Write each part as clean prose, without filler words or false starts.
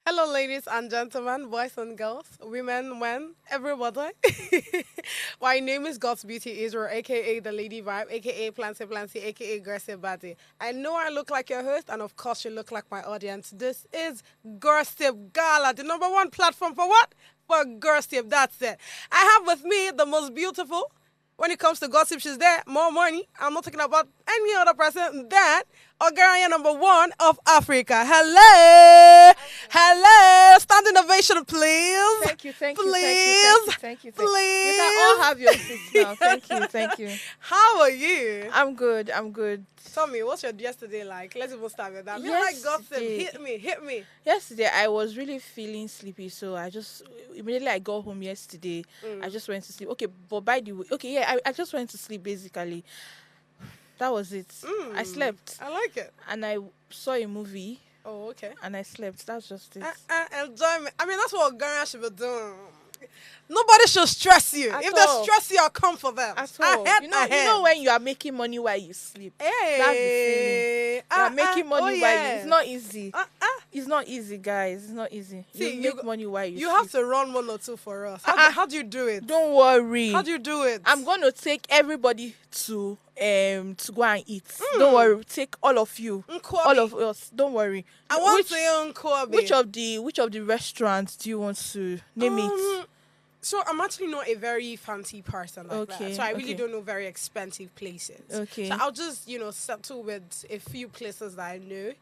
Hello, ladies and gentlemen, boys and girls, women, men, everybody. My name is God's Beauty Israel, aka the Lady Vibe, aka Planty Planty, aka Aggressive Body. I know I look like your host, and of course, you look like my audience. This is Gossip Gala, the number one platform for what? For gossip. That's it. I have with me the most beautiful. When it comes to gossip, she's there. More money. I'm not talking about any other person than Ogaranya number one of Africa. Hello. Hello. Standing ovation, please. Thank you, thank you, Please. thank you. Please. You can all have your seats now. Thank you. How are you? I'm good. Tell me, what's your yesterday like? Let's even start with that. I like gossip. Yesterday- Hit me. Yesterday, I was really feeling sleepy, so immediately I got home yesterday, I just went to sleep. Okay, but by the way, I just went to sleep basically. That was it. I slept. I like it. And I saw a movie Oh, okay. and I slept. That's just it. Enjoyment. I mean, that's what Ogaranya should be doing. Nobody should stress you. At If all. they stress you, I'll come for them. At all. You know when you are making money while you sleep. Hey. That's the feeling. You are making money while you. It's not easy. Uh-uh. It's not easy, guys. It's not easy. See, You make money while you You sleep. have to run one or two for us. How do you do it? Don't worry. How do you do it? I'm going to take everybody to go and eat. Don't worry. Take all of you. Nkwobi. All of us. Don't worry. I want to say Nkwobi. Which of the restaurants do you want to name it? So I'm actually not a very fancy person like Okay, that. So I really okay. don't know very expensive places. Okay. So I'll just, settle with a few places that I know.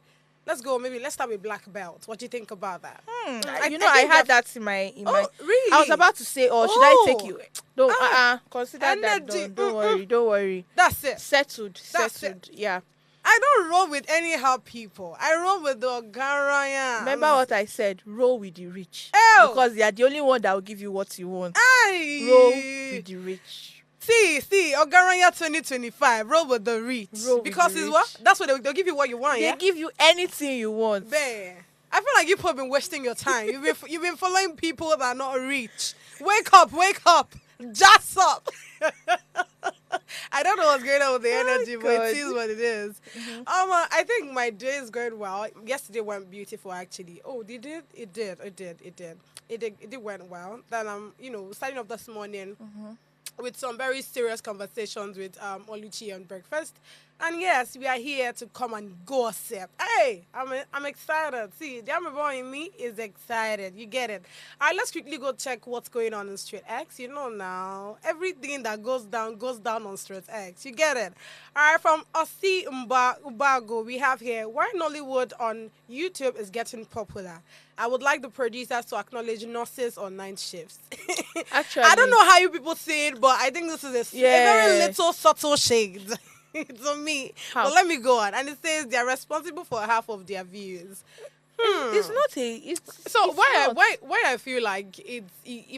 Let's go. Maybe let's start with Black Belt. What do you think about that? I think had that in my. Really? I was about to say, should I take Oh. you? Don't consider that Energy. done. Don't worry. That's it. Settled. That's Settled. Yeah. I don't roll with anyhow people. I roll with the Ogaranya. Remember what I said? Roll with the rich. Ew. Because they are the only one that will give you what you want. Aye. Roll with the rich. See, Ogaranya 2025. Roll with the rich. Roll with Because the it's rich. what? That's what they'll give you what you want, They yeah? give you anything you want. There. I feel like you've been wasting your time. You've been following people that are not rich. Wake up. Just up. I don't know what's going on with the energy, but God. it is what it is. I think my day is going well. Yesterday went beautiful, actually. Oh, did it? It did went well. Then I'm, starting off this morning with some very serious conversations with Oluchi on breakfast. And yes, we are here to come and gossip. Hey, I'm excited. See, the Army boy in me is excited. You get it. All right, let's quickly go check what's going on in Street X. You know now, everything that goes down on Street X. You get it. All right, from Osi Ubago, we have here, why Nollywood on YouTube is getting popular. I would like the producers to acknowledge nurses on night shifts. Actually, I don't know how you people say it, but I think this is a very little subtle shade. It's on me. How? But let me go on. And it says they are responsible for half of their views. It's not a. It's So it's why not. I feel like it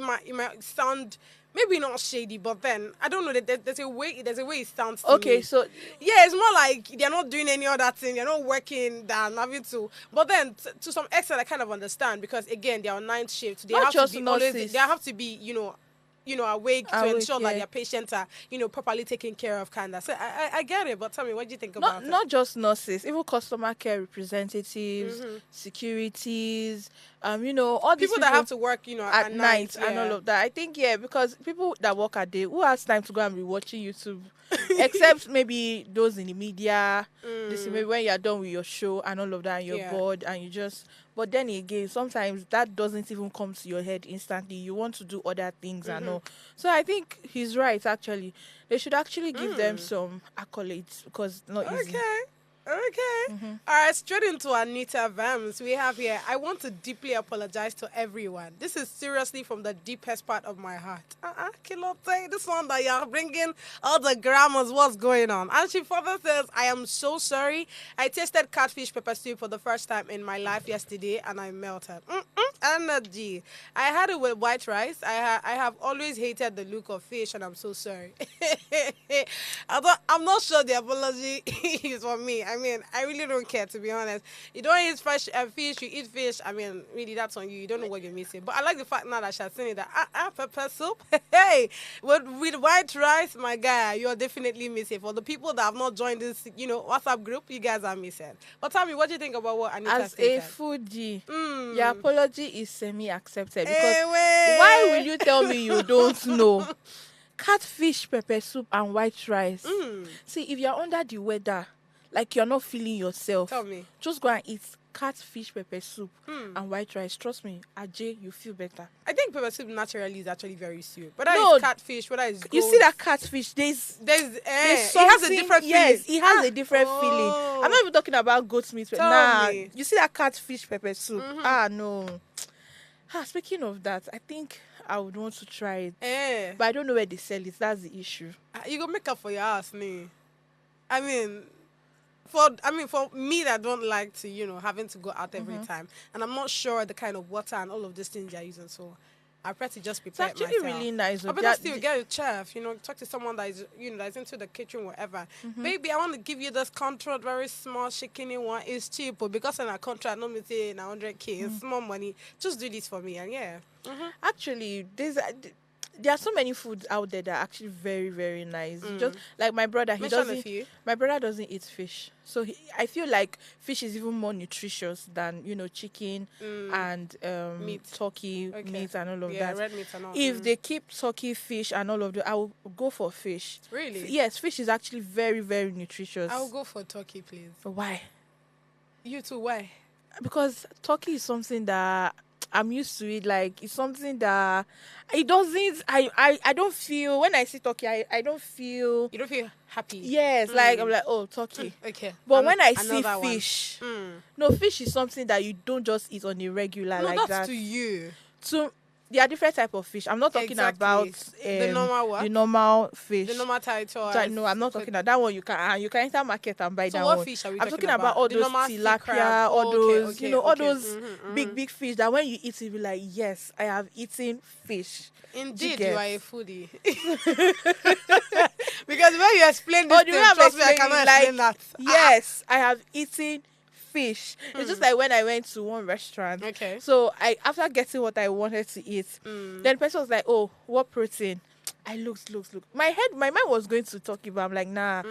might sound maybe not shady, but then I don't know that there's a way it sounds to Okay, me. so Yeah, it's more like they're not doing any other thing. They're not working than having to. But then, to some extent, I kind of understand because again, they're on night shift. They Not have just to be nurses. They have to be, awake to Awake, ensure that yeah. their patients are, properly taken care of. Kind of. So I get it. But tell me, what do you think about it? not just nurses, even customer care representatives, securities, all these People that have to work, at night and yeah. all of that. I think because people that work at day, who has time to go and be watching YouTube, except maybe those in the media. This is maybe when you're done with your show and all of that, and you're Yeah. bored and you just. But then again, sometimes that doesn't even come to your head instantly. You want to do other things and all. So I think he's right. Actually, they should actually give them some accolades because it's not easy. Okay. All right, straight into Anita Vams. We have here, I want to deeply apologize to everyone. This is seriously from the deepest part of my heart. Kilote, this one that you're bringing all the grammars, what's going on? And she further says, I am so sorry. I tasted catfish pepper soup for the first time in my life yesterday and I melted. Energy. I had it with white rice. I have always hated the look of fish, and I'm so sorry. I'm not sure the apology is for me. I mean, I really don't care, to be honest. You don't eat fresh fish, you eat fish. I mean, really, that's on you. You don't know what you're missing. But I like the fact now that she's saying that pepper soup. Hey, with white rice, my guy, you're definitely missing. For the people that have not joined this, WhatsApp group, you guys are missing. But tell me, what do you think about what Anita As stated? a foodie, your apology is semi-accepted because why will you tell me you don't know? Catfish, pepper soup, and white rice. See, if you're under the weather, like you're not feeling yourself, Tell me. just go and eat catfish, pepper soup, and white rice. Trust me, Ajay, you feel better. I think pepper soup naturally is actually very sweet. Whether No, it's catfish, whether it's gold, You see that catfish, there's it has a something- different feeling. Yes, it has a different feeling. I'm not even talking about goat meat. Tell Nah, me. you see that catfish pepper soup? No. Speaking of that, I think I would want to try it, but I don't know where they sell it. That's the issue. You go make up for your ass, nee. I mean, for me that don't like to, having to go out every time, and I'm not sure the kind of water and all of these things you're using, so I prefer to just prepare It's it actually myself. really nice. I better still get a chef, talk to someone that is, that's into the kitchen, whatever. Baby, I want to give you this contract, very small, shaking one. It's cheap, but because in a contract, no me say 100K, it's small money. Just do this for me, and yeah. Actually, there are so many foods out there that are actually very, very nice. Just like my brother, Mention a few. my brother doesn't eat fish, so I feel like fish is even more nutritious than chicken and Meat. turkey meat and all of Yeah, that. red meat and all. If they keep turkey, fish, and all of that, I will go for fish. Really? Yes, fish is actually very, very nutritious. I'll go for turkey, please. Why? You too, why? Because turkey is something that I'm used to it. Like, it's something that it doesn't. I don't feel when I see turkey. I don't feel. You don't feel happy? Yes, like I'm like, oh, turkey. Okay. But when I see another one. fish, no, fish is something that you don't just eat on a regular No, like that's that. to you. To there are different type of fish. I'm not talking Exactly. about The normal what? The normal fish. The normal title. No, I'm not talking about that one. You can enter market and buy So that what one. fish are we I'm talking talking about all The those normal sea tilapia, crab. all those all those big. big fish that when you eat it, you be like, yes, I have eaten fish. Indeed, get? you are a foodie. Because when you explain this Oh, thing, the way I'm trust me, I explaining, cannot like, explain that. Yes, I have eaten fish. It's just like when I went to one restaurant. Okay. So after getting what I wanted to eat, then the person was like, "Oh, what protein?" I looked. My mind was going to talk about. I'm like, nah.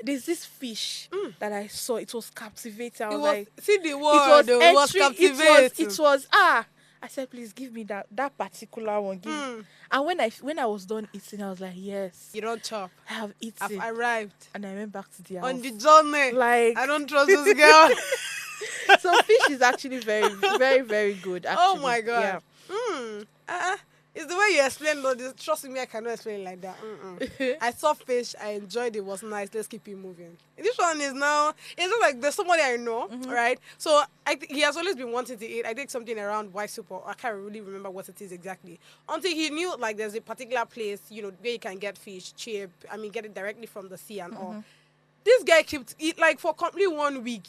There's this fish that I saw. It was captivating. I was like, see the it word. It was entry- captivating. It was I said, please give me that particular one. Give me. And when I was done eating, I was like, yes, You don't chop. I have eaten. I've arrived And I went back to the house. on the journey. Like, I don't trust this girl. so fish is actually very, very, very good. Actually. Oh my god. Yeah. It's the way you explain all this. Trust me, I cannot explain it like that. I saw fish, I enjoyed it, was nice. Let's keep it moving. This one is now, it's just like there's somebody I know, right? So he has always been wanting to eat. I think something around white soup, or I can't really remember what it is exactly. Until he knew like there's a particular place, where you can get fish cheap. I mean, get it directly from the sea and all. This guy kept eat like for complete 1 week.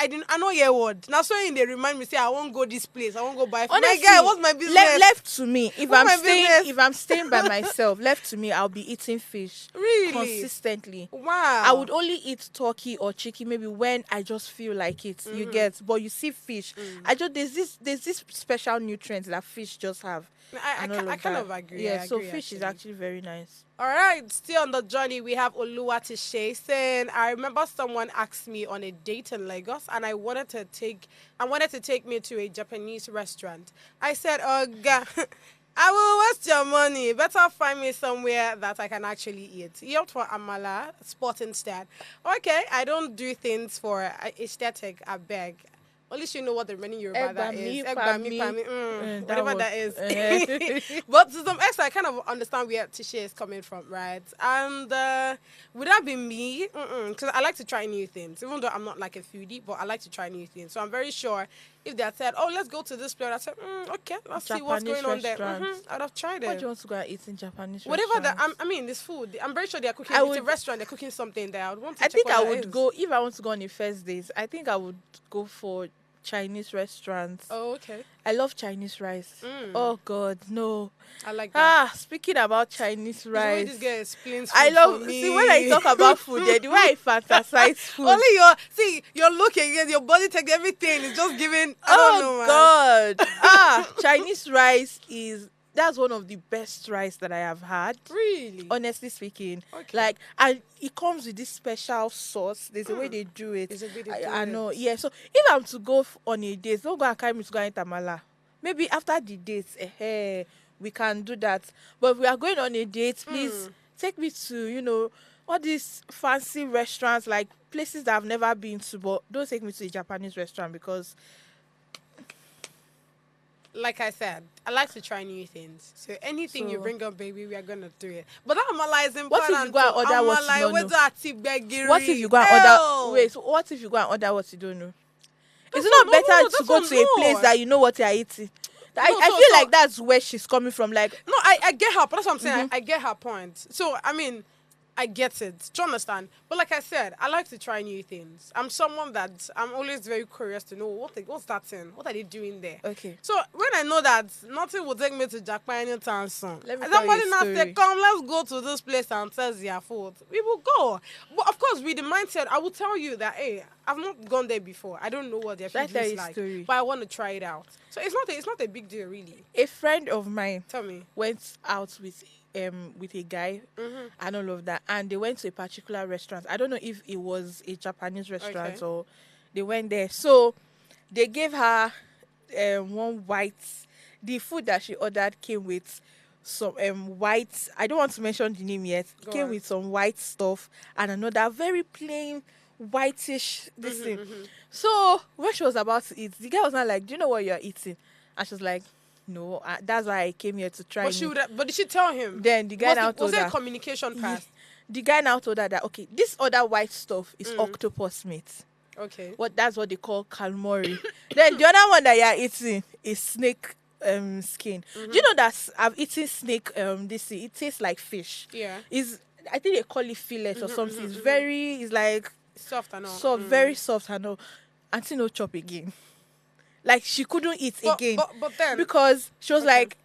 I know your word. Now so they remind me, say I won't go this place. I won't go buy. Honestly, my guy, what's my business? Left to me, if What's my I'm staying by myself, left to me, I'll be eating fish Really? consistently. Wow. I would only eat turkey or chicken maybe when I just feel like it. You get, but you see fish. There's this special nutrients that fish just have. I kind of agree. Yeah, I so agree, fish is actually very nice. All right, still on the journey, we have Oluwatishe saying, I remember someone asked me on a date in Lagos, and I wanted to take me to a Japanese restaurant. I said, oh God, I will waste your money. Better find me somewhere that I can actually eat. He opted for Amala spot instead. Okay, I don't do things for aesthetic. I beg. At least you know what the remaining Yoruba that is. Whatever that is. But to some extent, I kind of understand where Tisha is coming from, right? And would that be me? Because I like to try new things. Even though I'm not like a foodie, but I like to try new things. So I'm very sure if they had said, oh, let's go to this place, I said, okay, let's see what's going on there. I'd have tried it. What do you want to go and eat in Japanese Whatever restaurants? I mean, this food. I'm very sure they're cooking. It's a restaurant. They're cooking something there. I would want to I check think what I that would is. go, if I want to go on the first days, I think I would go for Chinese restaurants. Oh, okay. I love Chinese rice. Oh God, no. I like that. Speaking about Chinese The way rice, this guy explains I food love. for me. See, when I talk about food, the way I fantasize food. Only you're looking and your body takes everything. It's just giving. I don't know, man. God. Chinese rice that's one of the best rice that I have had. Really? Honestly speaking. Okay. Like, and it comes with this special sauce. There's a way they do it. There's a way they do I it. know. Yeah. So if I'm to go on a date, don't go and carry me to go and eat amala. Maybe after the date, we can do that. But if we are going on a date, please take me to, all these fancy restaurants, like places that I've never been to, but don't take me to a Japanese restaurant because, like I said, I like to try new things. So anything you bring up, baby, we are gonna do it. But that amala is important. What if you go and order what you don't know? What if you go and order? Wait, so what if you go and order what you don't know? Is it not better to go to a place that you know what you are eating? I feel like that's where she's coming from. Like, no, I get her, but that's what I'm saying. I get her point. So I mean, I get it. Do you understand? But like I said, I like to try new things. I'm someone that I'm always very curious to know what's that thing? What are they doing there? Okay. So when I know that nothing will take me to Japan anytime soon, Let me somebody tell now you a say, "Come, let's go to this place and test their food." We will go. But of course, with the mindset, I will tell you that, hey, I've not gone there before. I don't know what their food is like, but I want to try it out. So it's not a big deal, really. A friend of mine Tell me. went out with a guy and all of that, and they went to a particular restaurant. I don't know if it was a Japanese restaurant or they went there. So they gave her one white. The food that she ordered came with some white. I don't want to mention the name yet. Came with some white stuff and another very plain whitish this thing. So when she was about to eat, the guy was not like, "Do you know what you're eating?" And she was like, "No, that's why I came here to try." But did she tell him? Then the guy now told her. Was there a communication path? The guy now told her that, okay, this other white stuff is octopus meat. Okay. That's what they call calamari. Then the other one that you're eating is snake skin. Do you know that I've eaten snake it tastes like fish. Yeah. I think they call it fillet or something. It's like soft and all. Soft, very soft and all. Auntie no chop again. Like she couldn't eat again. But then because she was like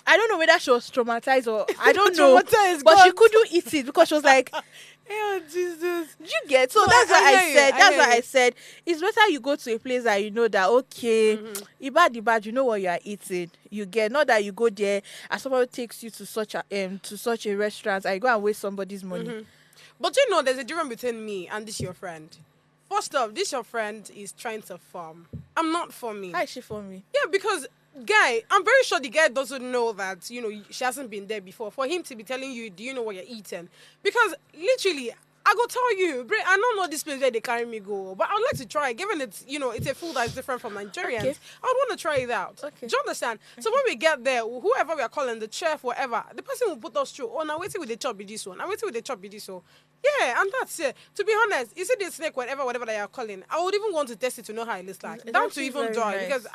I don't know whether she was traumatized or I don't know. But she couldn't eat it because she was like, oh Jesus. Did you get? So that's why I said it's better you go to a place that you know that okay, ibad, you know what you are eating. You get, not that you go there and somebody takes you to such a restaurant and you go and waste somebody's money. But there's a difference between me and this your friend. First off, this your friend is trying to farm. I'm not farming. How is she for me? Yeah, because guy, I'm very sure the guy doesn't know that, she hasn't been there before. For him to be telling you, do you know what you're eating? Because literally, I go tell you, I don't know this place where they carry me go, but I would like to try it, given it's, it's a food that's different from Nigerians. Okay. I would want to try it out. Okay. Do you understand? Okay. So when we get there, whoever we are calling, the chef, whatever, the person will put us through, oh, now waiting with the chop with this one, I'm waiting with the chop with this one. Yeah, and that's it. To be honest, is it the snake, whatever they are calling? I would even want to test it to know how it looks like. Down to even dog, nice. Because,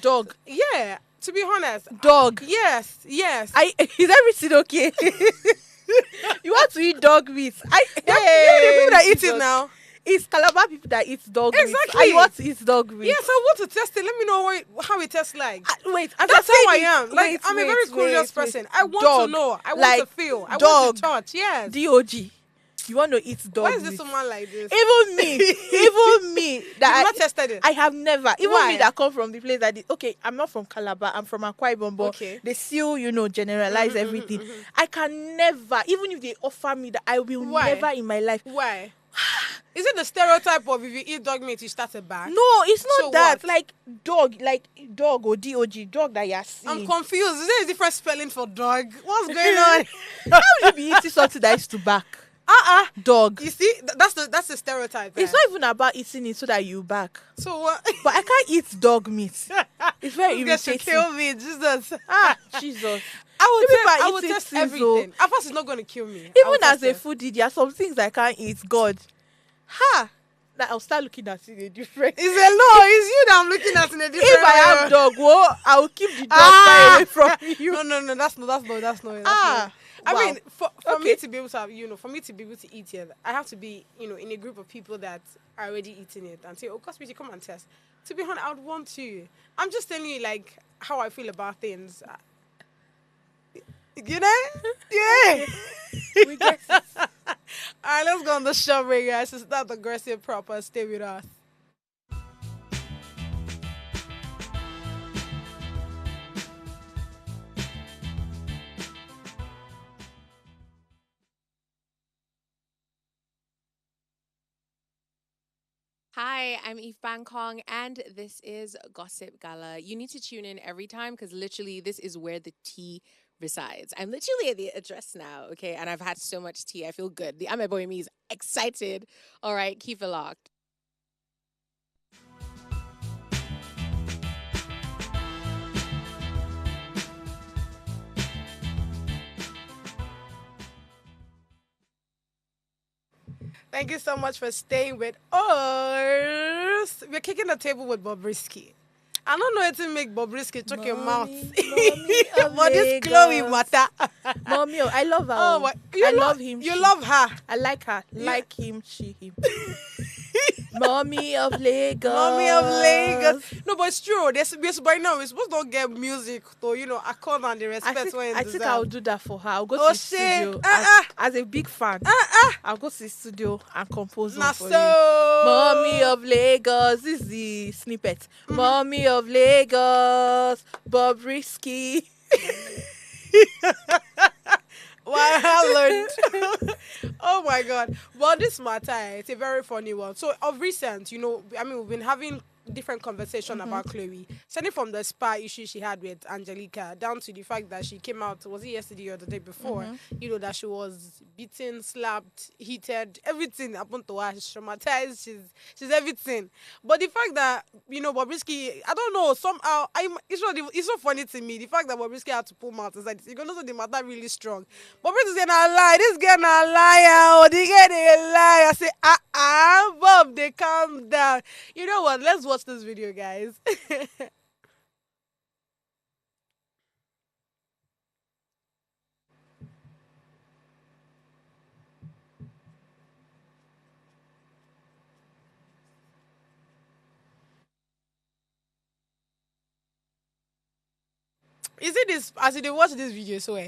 dog. Yeah, to be honest. Dog. Yes. Is everything okay? You want to eat dog meat? The people that eat it now. It's Calabar people that eat dog meat. Exactly. I want to eat dog meat. Yes, I want to test it. Let me know how it tastes like. Wait, that's how I am. Like, I'm a very curious person. I want to know. I want to feel. I want to touch. Yes. DOG. You want to eat dog meat? Why is this someone like this? Even me. That You've not tested it? I have never. Even Why? Me that come from the place that I'm not from Calabar. I'm from Akwa Ibom, but they still, generalize everything. I can never, even if they offer me that, I will never in my life. Why? Is it the stereotype of if you eat dog meat, you start a back? No, it's not so that. What? Like dog or DOG, dog that you're seeing. I'm confused. Is there a different spelling for dog? What's going on? How would you be eating something that is to back? Dog. You see, that's the stereotype. It's not even about eating it so that you back. So what? But I can't eat dog meat. It's very irritating. Kill me, Jesus. Jesus. I would test everything. At first, it's not going to kill me. Even as a foodie, there are some things I can't eat. God. I'll start looking at it in a different. It's you that I'm looking at in a different. If I have dog, I will keep the dog far away from you. No, that's not. I Wow. mean, for me to be able to have, for me to be able to eat it, I have to be, in a group of people that are already eating it and say, oh, Cosby, come and test. To be honest, I would want to. I'm just telling you, like, how I feel about things. You know? Yeah. We get it. All right, let's go on the show, right, guys. It's not aggressive proper. Stay with us. Hi, I'm Eve Bangkong, and this is Gossip Gala. You need to tune in every time because literally this is where the tea resides. I'm literally at the address now, okay? And I've had so much tea. I feel good. The Ame Boy me is excited. All right, keep it locked. Thank you so much for staying with us. We're kicking the table with Bobrisky. I don't know how to make Bobrisky choke your mouth. But this Chloe matter. Mommy, I love her. Oh, I love him. You love her. I like her. Like him, she, him. Mommy of Lagos. Mommy of Lagos. No, but it's true. By now, we're supposed to get music to, accord and the respect. I think I'll do that for her. I'll go to the shit. studio. As a big fan, I'll go to the studio and compose one for you. Mommy of Lagos. This is the snippet. Mommy of Lagos. Bobrisky. Wow, I learned. Oh my God. Well, this matter, it's a very funny one. So, of recent, we've been having different conversation about Chloe. Starting from the spa issue she had with Angelica, down to the fact that she came out, was it yesterday or the day before, that she was beaten, slapped, heated, everything happened to her. She's traumatized, she's everything. But the fact that, Bobrisky, I don't know, somehow, it's so funny to me, the fact that Bobrisky had to pull mouth inside this, you're going to say the matter really strong. Bobrisky saying, I lie, this girl not a liar, or the girl they a lie. I say, Bob, they calm down. You know what, let's watch this video, guys. You see this, as they watch this video, so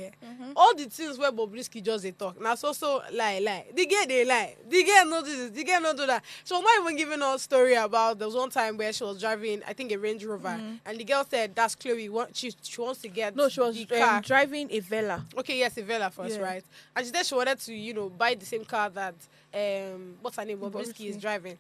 all the things where Bobrisky just they talk. Now so lie. The girl they lie. The girl not do this. The girl not do that. She was not even giving us story about there was one time where she was driving, I think a Range Rover, and the girl said that's Chloe. She wants to get No, she was the car. driving a Vela. Okay, yes, a Vela first, right? And she said she wanted to buy the same car that what's her name, Bobrisky is driving.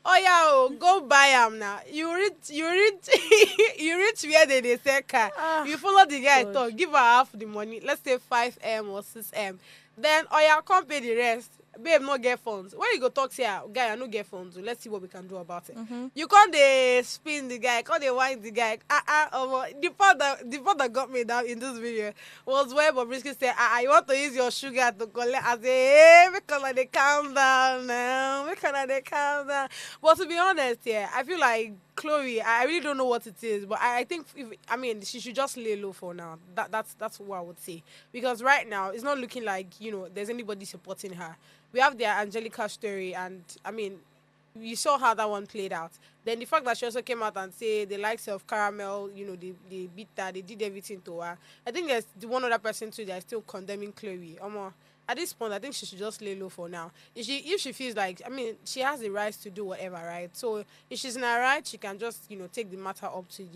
Oh yeah, go buy them now. You reach you reach where they sell car. You follow the guy talk, give her half the money. Let's say 5M or 6M. Then come pay the rest. Babe, no get funds. When you go talk to her, guy, I no get funds. Let's see what we can do about it. You can't spin the guy, can't wind the guy. The part that got me down in this video was where Bobrisky said, you want to use your sugar to collect. I say, hey, because they calm down now. Because they calm down. But to be honest, I feel like Chloe, I really don't know what it is, but I think she should just lay low for now. That's what I would say, because right now it's not looking like there's anybody supporting her. We have the Angelica story, and you saw how that one played out. Then the fact that she also came out and said the likes of Caramel, they beat her, they did everything to her. I think there's the one other person too that is still condemning Chloe. At this point, I think she should just lay low for now. If she feels like, she has the right to do whatever, right? So if she's in her right, she can just, take the matter up to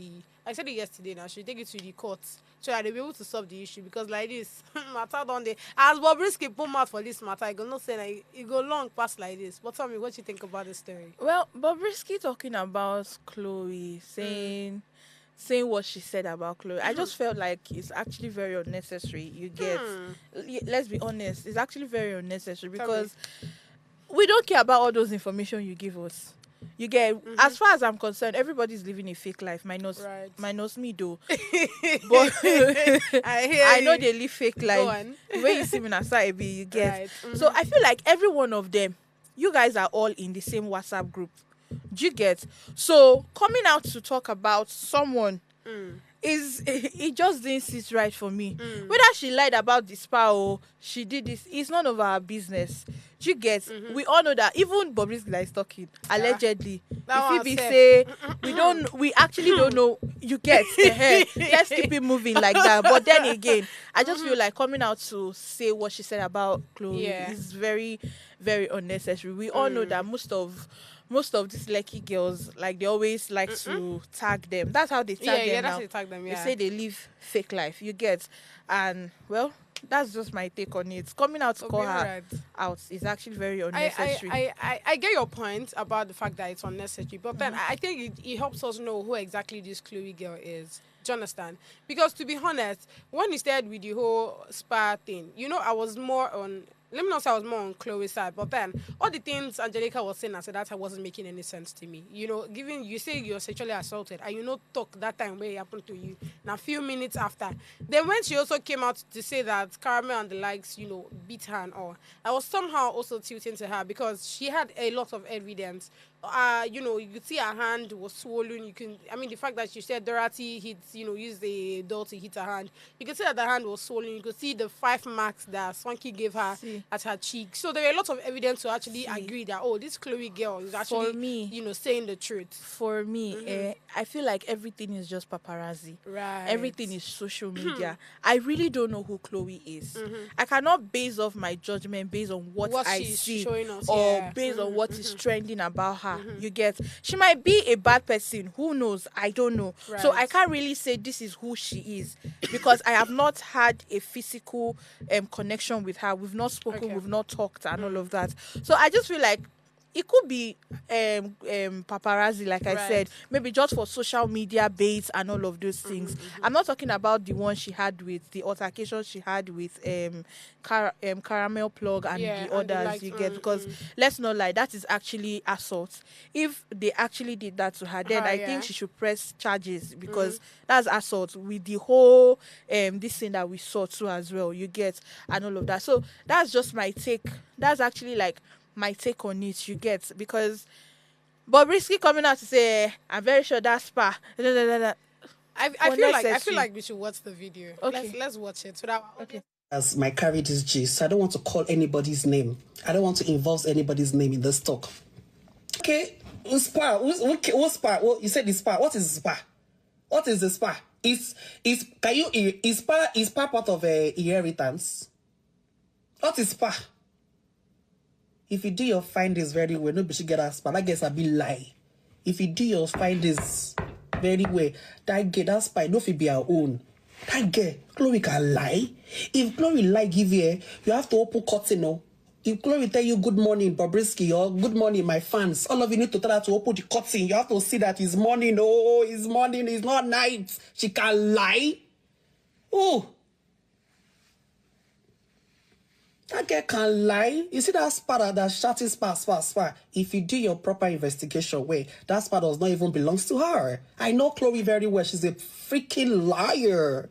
I said it yesterday now, she'll take it to the courts so that they'll be able to solve the issue. Because like this, matter don't they? As Bobrisky put mouth for this matter, I go not say like it go long past like this. But tell me what you think about the story. Well, Bobrisky talking about Chloe, saying what she said about Chloe, I just felt like it's actually very unnecessary. You get, let's be honest, it's actually very unnecessary because we don't care about all those information you give us. You get, as far as I'm concerned, everybody's living a fake life, minus me though. But I know they live fake life. When you see me outside, you get. So I feel like every one of them, you guys are all in the same WhatsApp group. Do you get? So coming out to talk about someone is it just didn't sit right for me. Whether she lied about the spa or she did this, it's none of our business. Do you get? We all know that even Bobrisky is talking allegedly. That If one he be safe. say we actually don't know. You get? Let's keep it moving like that. But then again, I just feel like coming out to say what she said about Chloe is very, very unnecessary. We all know that most of these lucky girls, like, they always like to tag them. That's how they tag them that's now. how they tag them, They say they live fake life. You get? And well, that's just my take on it. Coming out to call her out is actually very unnecessary. I get your point about the fact that it's unnecessary, but then I think it helps us know who exactly this Chloe girl is. Do you understand? Because to be honest, when you started with the whole spa thing, I was more on. Let me not say I was more on Chloe's side, but then all the things Angelica was saying, I said that wasn't making any sense to me. Given you say you're sexually assaulted and talk that time where it happened to you, and a few minutes after. Then when she also came out to say that Caramel and the likes, beat her and all, I was somehow also tilting to her because she had a lot of evidence. You could see her hand was swollen. The fact that she said Dorothy used the doll to hit her hand. You could see that the hand was swollen. You could see the 5 marks that Swanky gave her at her cheek. So there were a lot of evidence to actually agree that, this Chloe girl is actually, for me, saying the truth. For me, I feel like everything is just paparazzi. Right. Everything is social media. I really don't know who Chloe is. I cannot base off my judgment based on what I see showing us, or based on what is trending about her. You get? She might be a bad person. Who knows? I don't know. Right. So I can't really say this is who she is because I have not had a physical connection with her. We've not spoken. We've not talked and all of that. So I just feel like it could be paparazzi, like I said, maybe just for social media base and all of those things. I'm not talking about the one she had with the altercation she had with Caramel Plug and the others, you get, because let's not lie, that is actually assault. If they actually did that to her, then I think she should press charges because that's assault with the whole this thing that we saw too as well, you get, and all of that. So that's just my take. That's actually like my take on it, you get, because Bobrisky coming out to say, I'm very sure that's spa. I feel like we should watch the video. Okay. Let's watch it. So that As my carry this gist, so I don't want to call anybody's name. I don't want to involve anybody's name in this talk. Okay, spa. Who's spa? You said the spa. What is spa? What is the spa? Is spa part of inheritance? What is spa? If you do your findings very well, nobody should get a spa. That gets a bit lie. If you do your findings very well, that spa, no fit be our own. That girl, Chloe can lie. If Chloe lie, give you have to open curtain, no. If Chloe tell you good morning, Bobrisky, or good morning, my fans, all of you need to tell her to open the curtain. You have to see that it's morning. Oh, it's morning, it's not night. She can lie. Oh. That girl can lie. You see that spa that shouting spa. If you do your proper investigation way, that spa does not even belongs to her. I know Chloe very well. She's a freaking liar.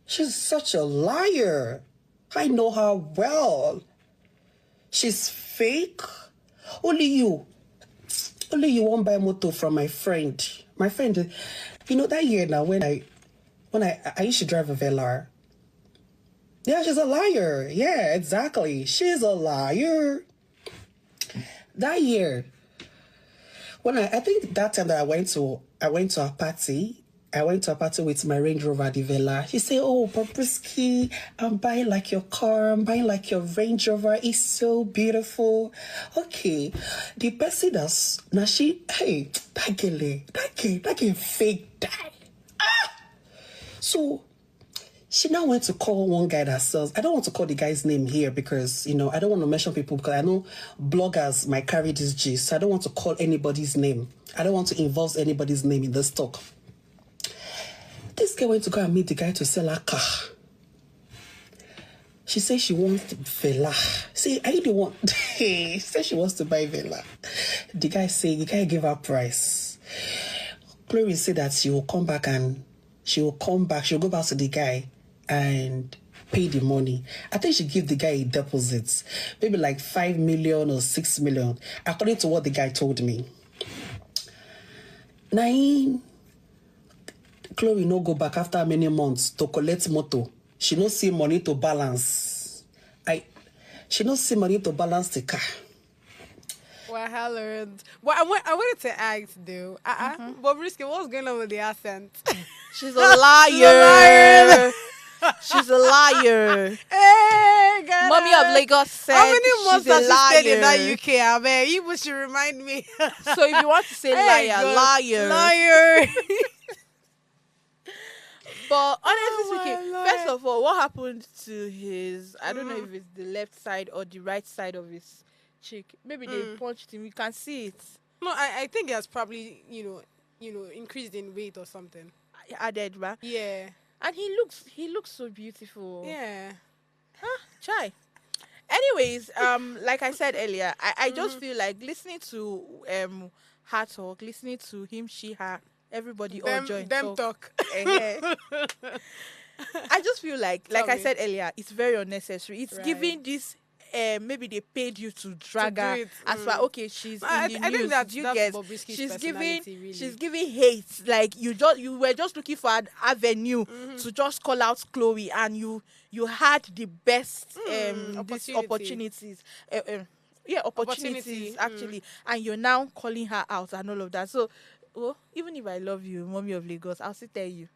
She's such a liar. I know her well. She's fake. Only you won't buy a motor from my friend. My friend, that year now when I used to drive a Velar. Yeah, she's a liar. Yeah, exactly. She's a liar. That year, when I think that time that I went to a party. I went to a party with my Range Rover the Vela. She said, "Oh, Bobrisky, I'm buying like your car. I'm buying like your Range Rover. It's so beautiful." Okay, the person that's now that girl fake die. So she now went to call one guy that sells. I don't want to call the guy's name here because, I don't want to mention people because I know bloggers might carry this gist. So I don't want to call anybody's name. I don't want to involve anybody's name in this talk. This girl went to go and meet the guy to sell her car. She said she wants Vela. See, I the one. She said she wants to buy Vela. The guy gave her price. Chloe said that she will come back. She'll go back to the guy and pay the money. I think she gave the guy a deposit, maybe like 5 million or 6 million, according to what the guy told me. Now, Chloe no go back after many months to collect motor. She no see money to balance. She no see money to balance the car. Well, hello. Well, I wanted to ask though. Bobrisky, what's going on with the accent? She's a liar. She's a liar. Hey, God. Mommy of Lagos said how many months she's a has she liar. stayed in that UK? I mean, you should remind me. So if you want to say Hey, liar, God. liar. Liar. But honestly my speaking, Lord. first of all, what happened to his, I don't know if it's the left side or the right side of his cheek. Maybe they punched him. You can see it. No, I think he has probably, increased in weight or something. Added, right? Yeah. And he looks so beautiful. Yeah. Chai. Anyways, like I said earlier, I just feel like listening to her talk, listening to him, she, her, everybody all join Them talk. I just feel like Tell I me. said earlier, it's very unnecessary. It's Right. giving this maybe they paid you to drag do her it, as far she's in the I news. think that's you that's get Bobrisky's she's giving personality, really. she's giving hate. Like you were just looking for an avenue to just call out Chloe, and you had the best these opportunities. Opportunities actually, and you're now calling her out and all of that. So, even if I love you, mommy of Lagos, I'll still tell you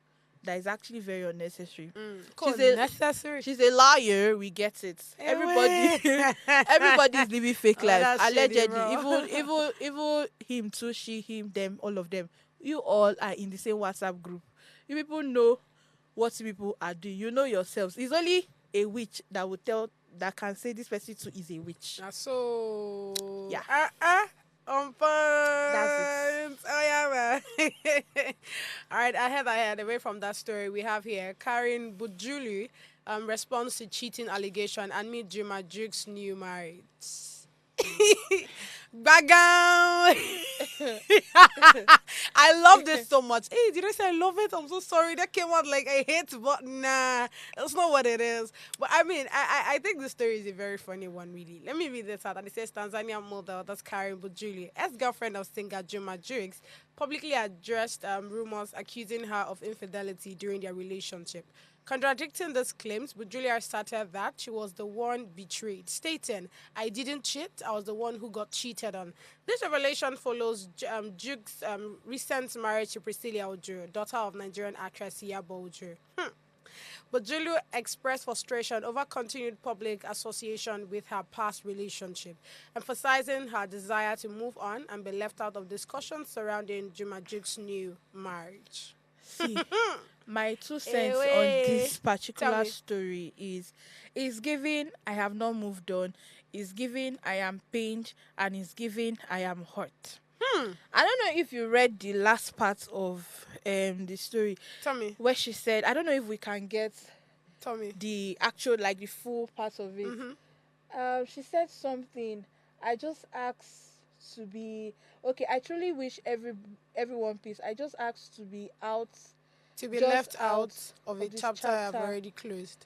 that is actually very unnecessary. Necessary. She's a liar. We get it. Everybody's living fake life. that's shady, Allegedly, bro. even him too, she, him, them, all of them. You all are in the same WhatsApp group. You people know what people are doing. You know yourselves. It's only a witch that can say this person too is a witch. So Yeah. On point. That's it. Oh yeah, man. All right, ahead. Away from that story, we have here Karen Bujulu responds to cheating allegation and meet Juma Duke's new marriage. Bagam. I love this so much. Hey, did I say I love it? I'm so sorry. That came out like I hate, but nah, that's not what it is. But I mean, I think the story is a very funny one, really. Let me read this out. And it says Tanzania model, that's Karen Bujuli, ex-girlfriend of singer Juma Jukes, publicly addressed rumors accusing her of infidelity during their relationship. Contradicting these claims, Bujulia asserted that she was the one betrayed, stating, "I didn't cheat, I was the one who got cheated on." This revelation follows Juke's recent marriage to Priscilla Ojo, daughter of Nigerian actress Iyabo Ojo. Bujulu expressed frustration over continued public association with her past relationship, emphasizing her desire to move on and be left out of discussions surrounding Juma Juke's new marriage. See, my 2 cents on this particular story is giving I have not moved on, is giving I am pained, and is giving I am hurt. I don't know if you read the last part of the story. Tell me. Where she said, I don't know if we can get Tell me. the actual, like the full part of it. She said something. I just asked to be okay. I truly wish everyone peace. I just asked to be out. To be just left out of a this chapter I've already closed.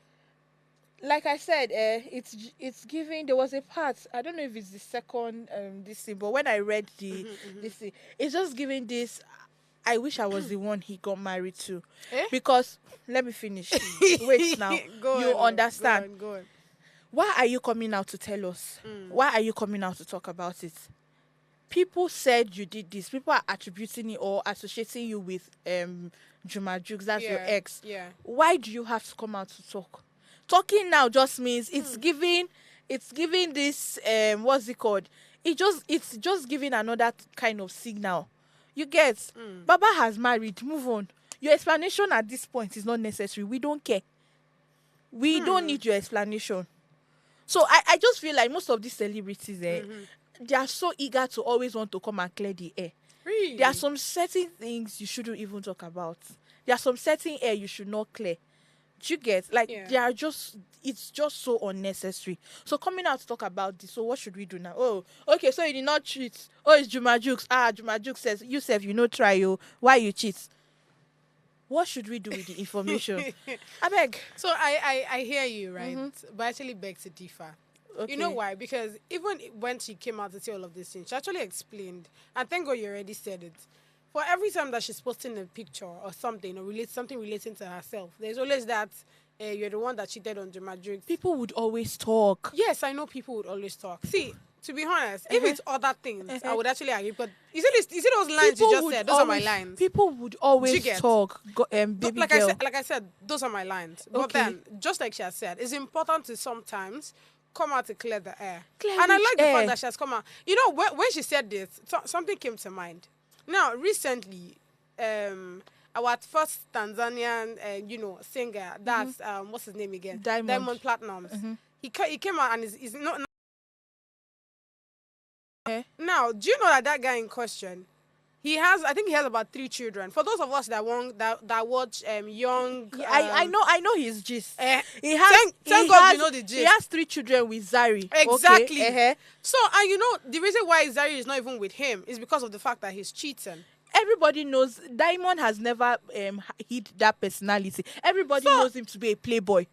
Like I said, it's giving. There was a part. I don't know if it's the second this thing, but when I read this thing, it's just giving this. I wish I was the one he got married to, because let me finish. Wait now, you understand? Go on. Why are you coming out to tell us? Why are you coming out to talk about it? People said you did this. People are attributing it or associating you with Juma Jukes. That's your ex. Yeah. Why do you have to come out to talk? Talking now just means it's giving this what's it called? It's just giving another kind of signal. You get Baba has married. Move on. Your explanation at this point is not necessary. We don't care. We don't need your explanation. So I just feel like most of these celebrities, they are so eager to always want to come and clear the air. Really? There are some certain things you shouldn't even talk about. There are some certain air you should not clear. Do you get? Like, it's just so unnecessary. So coming out to talk about this, so what should we do now? Oh, okay, so you did not cheat. Oh, it's Juma Jukes. Juma Jukes says, you said you no try, why you cheat? What should we do with the information? I beg. So I hear you, right? But I actually beg to differ. Okay. You know why? Because even when she came out to say all of these things, she actually explained. And thank God you already said it. For every time that she's posting a picture or something, or something relating to herself, there's always that you're the one that cheated on Juma Jukes. People would always talk. Yes, I know people would always talk. See, to be honest, if it's other things, I would actually agree. But you see those lines People you just would said? Those are my lines. People would always get? talk. Baby like girl. I said, those are my lines. But Okay. then, just like she has said, it's important to sometimes come out to clear the air. Clear And I which like the air? fact that she has come out. You know, when she said this, something came to mind. Now, recently, our first Tanzanian, singer, that's what's his name again? Diamond. Platnumz. He came out and is not. Eh? Now, do you know that guy in question? I think he has about 3 children. For those of us that watch young, I know his gist. He thank God you know the gist. He has 3 children with Zari. Exactly. Okay. So, and you know, the reason why Zari is not even with him is because of the fact that he's cheating. Everybody knows Diamond has never hid that personality. Everybody knows him to be a playboy.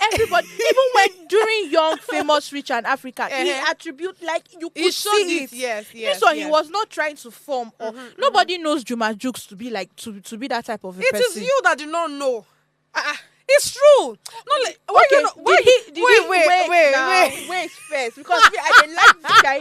Everybody, even when during Young, Famous, Rich and Africa, he attribute, like, you could see it. Yes. This one, he was not trying to form. Or nobody knows Juma Jukes to be like to be that type of a person. It is you that do not know. It's true. Not like wait first, because I didn't like this guy.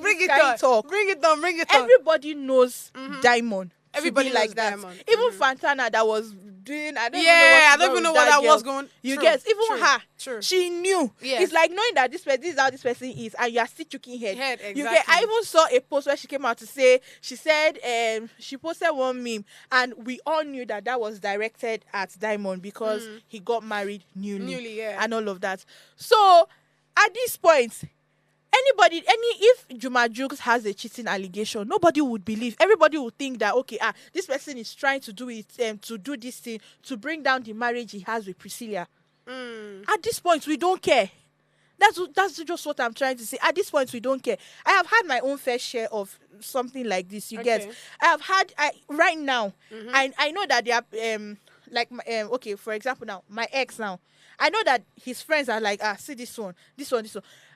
Bring it on. Everybody knows Diamond. Everybody to be like knows that. Diamond. Even Fantana that was doing. I don't even know what that girl. was going. You True, guess even true, her. True. She knew. Yes. It's like knowing that this is how this person is, and you are still choking head. Exactly. You get. I even saw a post where she came out to say she said she posted one meme, and we all knew that was directed at Diamond because he got married newly, and all of that. So at this point, if Juma Jukes has a cheating allegation, nobody would believe. Everybody would think that this person is trying to do it to do this thing to bring down the marriage he has with Priscilla. At this point, we don't care. That's just what I'm trying to say. At this point, we don't care. I have had my own fair share of something like this. You get? I have had right now. I know that they are for example, now my ex now. I know that his friends are like, see this one.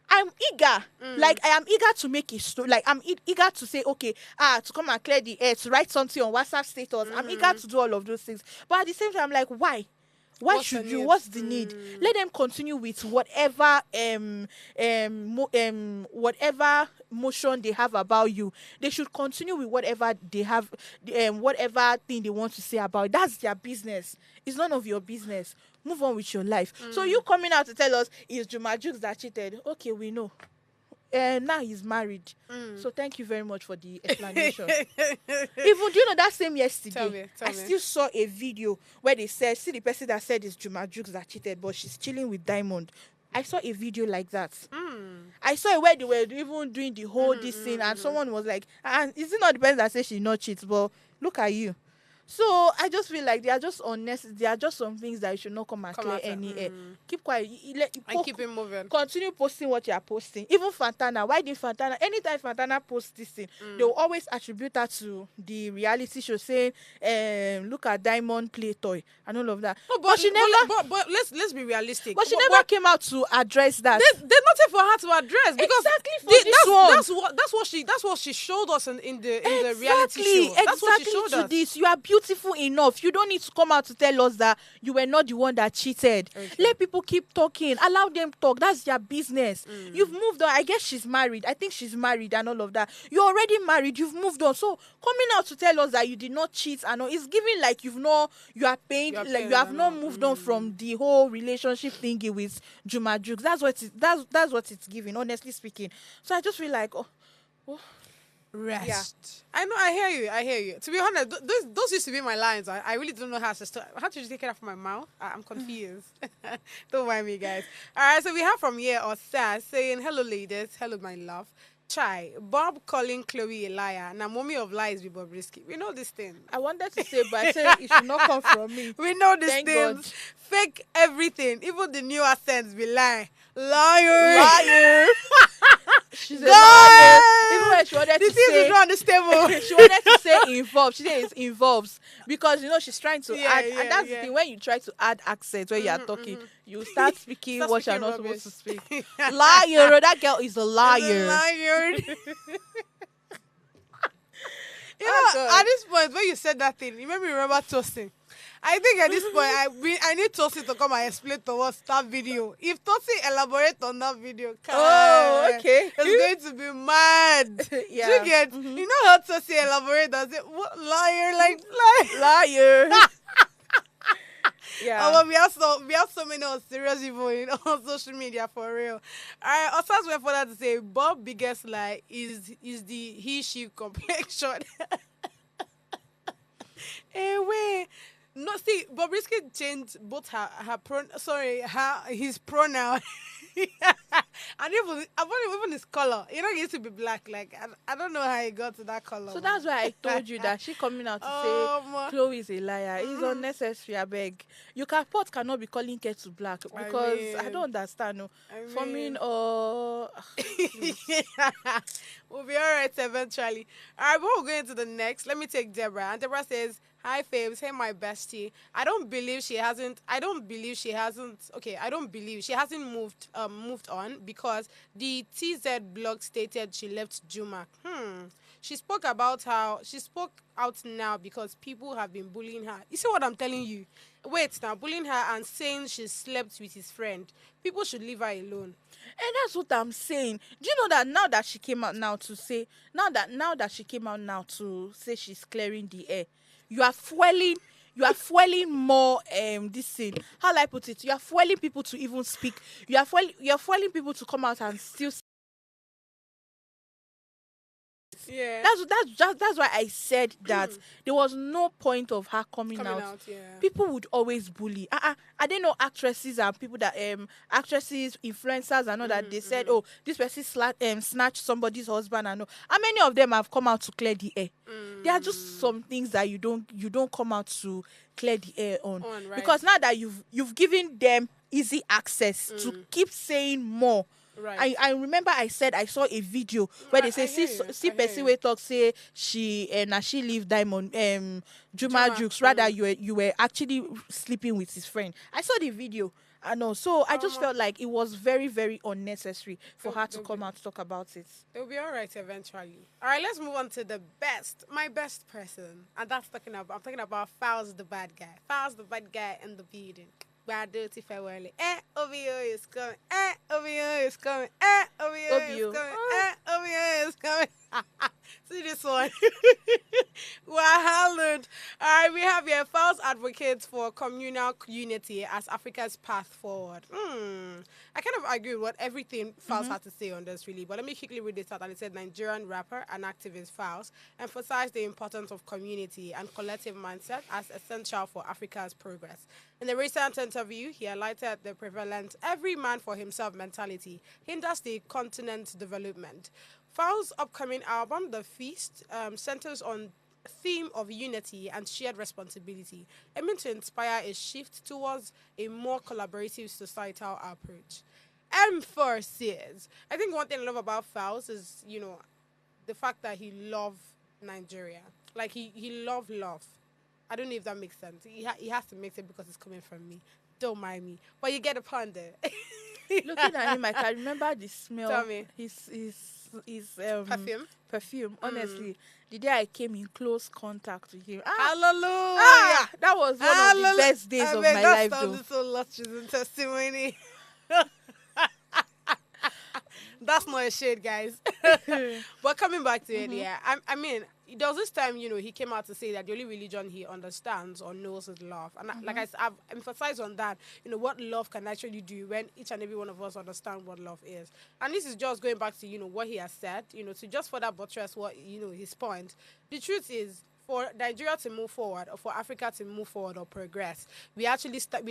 I'm eager. Like, I am eager to make a story. Like, I'm eager to say, to come and clear the air, to write something on WhatsApp status. I'm eager to do all of those things. But at the same time, I'm like, why? Why should you? What's the need? Let them continue with whatever whatever motion they have about you. They should continue with whatever they have, whatever thing they want to say about it. That's their business. It's none of your business. Move on with your life. So you coming out to tell us it's Juma Jukes that cheated? Okay, we know. Now he's married. So thank you very much for the explanation. Even, do you know that same yesterday? Tell I me. still saw a video where they said, see the person that said it's Juma Jukes that cheated, but she's chilling with Diamond. I saw a video like that. I saw it where they were even doing the whole this thing, and someone was like, and is it not the person that says she not cheats, but look at you. So I just feel like they are just unnecessary. There are just some things that you should not come and clear any air. Keep quiet. And keep it moving. Continue posting what you are posting. Even Fantana. Why did Fantana? Anytime Fantana posts this thing, they will always attribute that to the reality show, saying, "Look at Diamond play toy and all of that." No, but she never. But let's be realistic. But she never came out to address that. There's nothing for her to address because exactly for this one. That's what she showed us in the reality show. That's what she showed us. This, you are beautiful enough. You don't need to come out to tell us that you were not the one that cheated. Let people keep talking. Allow them talk. That's their business. You've moved on. I guess she's married. I think she's married and all of that. You're already married. You've moved on. So coming out to tell us that you did not cheat and all, it's giving like you are pained, like you have not moved on from the whole relationship thingy with Juma Jukes. That's what it's giving, honestly speaking. So I just feel like rest. Yeah. I know. I hear you. To be honest, those used to be my lines. I really don't know how to start. How to just take it out from my mouth? I'm confused. Don't mind me, guys. All right. So we have from here Osa saying, "Hello, ladies. Hello, my love." Chai, Bob calling Chloe a liar. Now, mommy of lies be Bobrisky. We know this thing. I wanted to say, but I said it should not come from me. We know this Thank thing. God. Fake everything. Even the new accents be lie. Liar. She's a liar. Even why she wanted the to things say is not unstable. she wanted to say involved. She said it involves because she's trying to Yeah, add, yeah, and that's yeah. the thing. When you try to add accent when you are talking, you start speaking Start what you're speaking not rubbish. supposed to speak. Liar! That girl is a liar. He's a liar. You Oh, know, God. at this point, when you said that thing, you made me remember Tosin. I think at this point, I need Tosin to come and explain to us that video. If Tosin elaborate on that video, Oh, okay. it's going to be mad. Yeah. Do you get? You know how Tosin elaborate and say, what liar, like liar. Liar. Yeah. Oh, we have so many serious people on social media for real. Alright, also went further to say Bob biggest lie is the he she complexion. Wait. No, see, Bobrisky changed both his pronoun. And even his color. He used to be black. Like I don't know how he got to that color. So that's why I told you that she coming out to say Chloe is a liar. It's unnecessary, I beg. Your pot cannot be calling Ketu black because I don't understand. No. For me, we'll be alright eventually. Alright, but we're going to the next. Let me take Deborah. And Deborah says, hi Fabes, hey my bestie. I don't believe she hasn't moved on because the TZ blog stated she left Juma. She spoke out now because people have been bullying her. You see what I'm telling you? Wait now, bullying her and saying she slept with his friend. People should leave her alone. And that's what I'm saying. Do you know that now that she came out now to say she's clearing the air, you are fueling more this thing. How will I put it? You are fueling people to even speak. You are fueling people to come out and still. Yeah. That's why I said that there was no point of her coming out. Yeah. People would always bully. I didn't know actresses and people that actresses, influencers and all that they said, oh, this person snatched somebody's husband and all. How many of them have come out to clear the air? There are just some things that you don't come out to clear the air on. Right. Because now that you've given them easy access to keep saying more. Right. I remember I said I saw a video where they say see person wey talk say she leave Diamond Juma Jukes rather you were actually sleeping with his friend. I saw the video. I know. So I just felt like it was very, very unnecessary for her to come out to talk about it. They'll be all right eventually. All right, let's move on to my best person. And I'm talking about Fowles the bad guy. Fowles the bad guy in the building. Bad dirty farewell. OVO is coming. OVO is coming. OVO is coming. OVO is coming. See this one. All right, we have here Fowles advocates for communal unity as Africa's path forward. I kind of agree with what everything Fowles had to say on this, really. But let me quickly read this out. And it said Nigerian rapper and activist Fowles emphasized the importance of community and collective mindset as essential for Africa's progress. In the recent interview, he highlighted the prevalent every man for himself mentality hinders the continent's development. Fowles' upcoming album, The Feast, centers on a theme of unity and shared responsibility, aiming to inspire a shift towards a more collaborative societal approach. Emphasis. I think one thing I love about Fowles is, the fact that he loved Nigeria. Like, he loved love. I don't know if that makes sense. He has to make it because it's coming from me. Don't mind me. But you get a pun there. Looking at him, I can remember the smell. Tell me. His perfume. Honestly, the day I came in close contact with him. Hallelujah. That was one of the best days of my life, though. That sounded so lustrous in testimony. That's not a shade, guys. But coming back to it, yeah. I mean, there was this time, he came out to say that the only religion he understands or knows is love. And I've emphasized on that, what love can actually do when each and every one of us understand what love is. And this is just going back to, what he has said, to just further buttress what, his point. The truth is, for Nigeria to move forward or for Africa to move forward or progress, we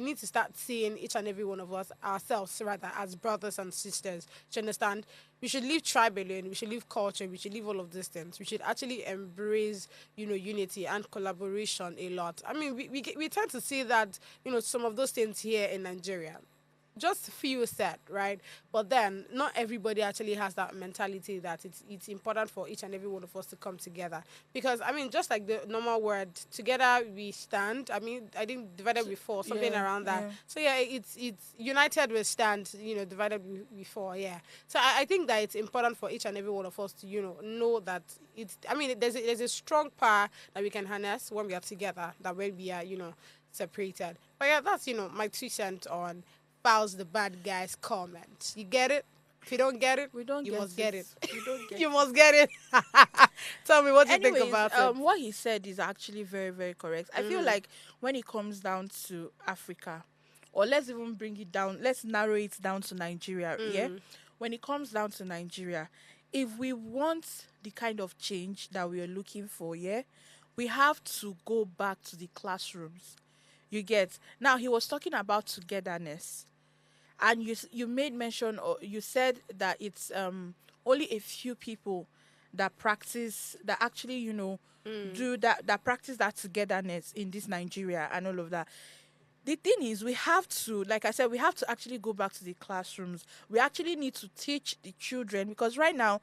need to start seeing each and every one of us, ourselves rather, as brothers and sisters. Do you understand? We should leave tribal, we should leave culture, we should leave all of these things. We should actually embrace, unity and collaboration a lot. I mean, we tend to see that, some of those things here in Nigeria. just few said, right? But then not everybody actually has that mentality that it's important for each and every one of us to come together. Because I mean, just like the normal word, together we stand. I mean, I think divided we fall, something Yeah, around that. yeah. So yeah, it's united we stand, divided we fall. Yeah. So I think that it's important for each and every one of us to, know that it's. I mean, there's a strong power that we can harness when we are together. That when we are, separated. But yeah, that's my 2 cents on Fouls the bad guys comment. You get it? If you don't get it, We don't you get must get it. We don't get You must get it. Tell me what you think Anyways, about it. what he said is actually very, very correct. I feel like when it comes down to Africa, or let's even bring it down, let's narrow it down to Nigeria, yeah? When it comes down to Nigeria, if we want the kind of change that we are looking for, yeah, we have to go back to the classrooms. You get? Now, he was talking about togetherness, and you made mention, or you said that it's only a few people that practice, that actually do that practice that togetherness in this Nigeria and all of that. The thing is, we have to, like I said, we have to actually go back to the classrooms. We actually need to teach the children, because right now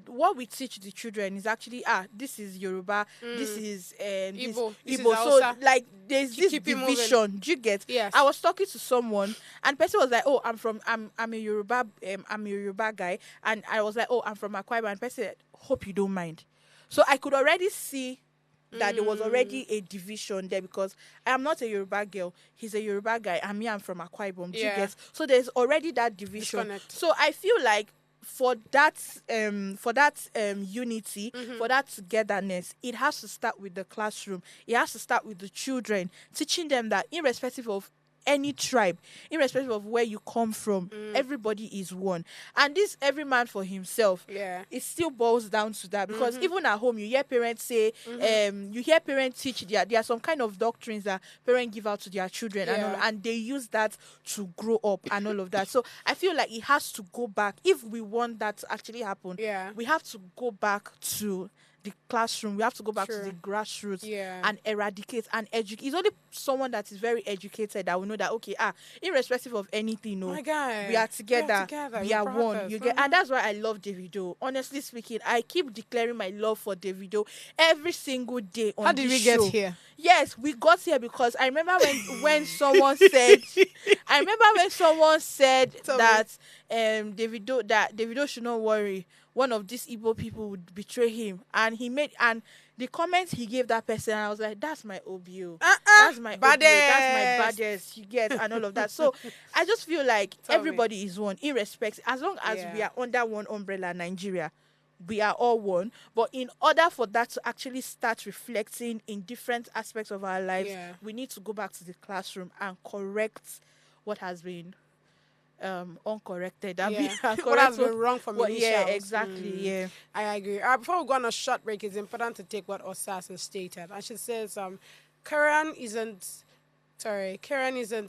what we teach the children is actually, this is Yoruba, this is this Igbo, this is Igbo. So Hausa. like there's this Keep it moving. division. Do you get? Yes. I was talking to someone and person was like, "Oh, I'm a Yoruba, I'm a Yoruba guy," and I was like, "Oh, I'm from Akwa Ibom," and person said, "Hope you don't mind." So I could already see that there was already a division there, because I am not a Yoruba girl. He's a Yoruba guy, and me, I'm from Akwa Ibom. Do you Yeah. get? So there's already that division. Disconnect. So I feel like for that unity, for that togetherness, it has to start with the classroom. It has to start with the children, teaching them that irrespective of any tribe, irrespective of where you come from, everybody is one. And this every man for himself, Yeah. it still boils down to that, because even at home you hear parents say, you hear parents teach, there are some kind of doctrines that parents give out to their children, Yeah. and they use that to grow up and all of that. So I feel like it has to go back. If we want that to actually happen, Yeah. we have to go back to the classroom. We have to go back to True. the grassroots, Yeah. and eradicate and educate. It's only someone that is very educated that will know that, okay, irrespective of anything, My guy. we are together, we we're are one. brothers. You get? And that's why I love Davido. Honestly speaking, I keep declaring my love for Davido every single day on How did this we get show. here? Yes, we got here because I remember when someone said, Tell me. that Davido should not worry, one of these Igbo people would betray him, and the comments he gave that person, I was like, that's my OBO. That's my OBO. That's my Baddest. baddest. You get? And all of that. So I just feel like Tell me. everybody is one, irrespective. As long as Yeah. we are under one umbrella, Nigeria, we are all one. But in order for that to actually start reflecting in different aspects of our lives, Yeah. we need to go back to the classroom and correct what has been uncorrected. What has been wrong from Yeah, initials. exactly. Yeah. I agree. Before we go on a short break, it's important to take what Osas has stated. And she says, Karen isn't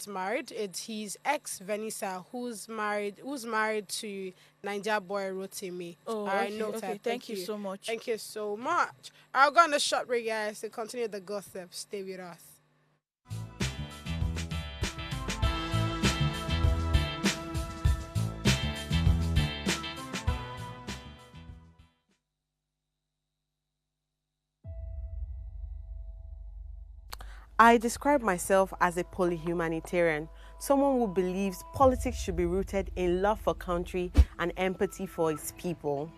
married. It's his ex Vanessa who's married to Niger boy Rotimi. Oh, I okay, noted. okay. Thank you so much. Thank you so much. I'll go on a short break, guys, to continue the gossip. Stay with us. I describe myself as a polyhumanitarian, someone who believes politics should be rooted in love for country and empathy for its people.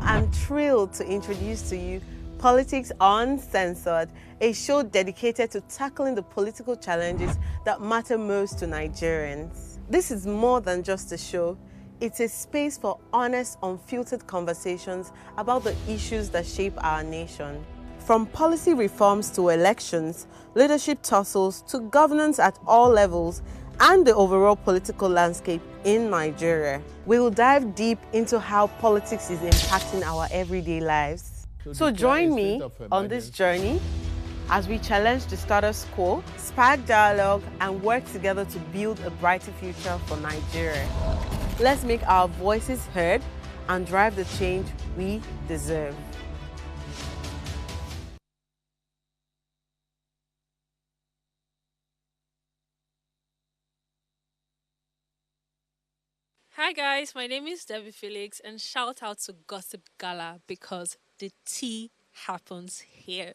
I'm thrilled to introduce to you Politics Uncensored, a show dedicated to tackling the political challenges that matter most to Nigerians. This is more than just a show. It's a space for honest, unfiltered conversations about the issues that shape our nation. From policy reforms to elections, leadership tussles to governance at all levels, and the overall political landscape in Nigeria. We will dive deep into how politics is impacting our everyday lives. So join me on this journey as we challenge the status quo, spark dialogue, and work together to build a brighter future for Nigeria. Let's make our voices heard and drive the change we deserve. Hi guys, my name is Debbie Felix, and shout out to Gossip Gala because the tea happens here.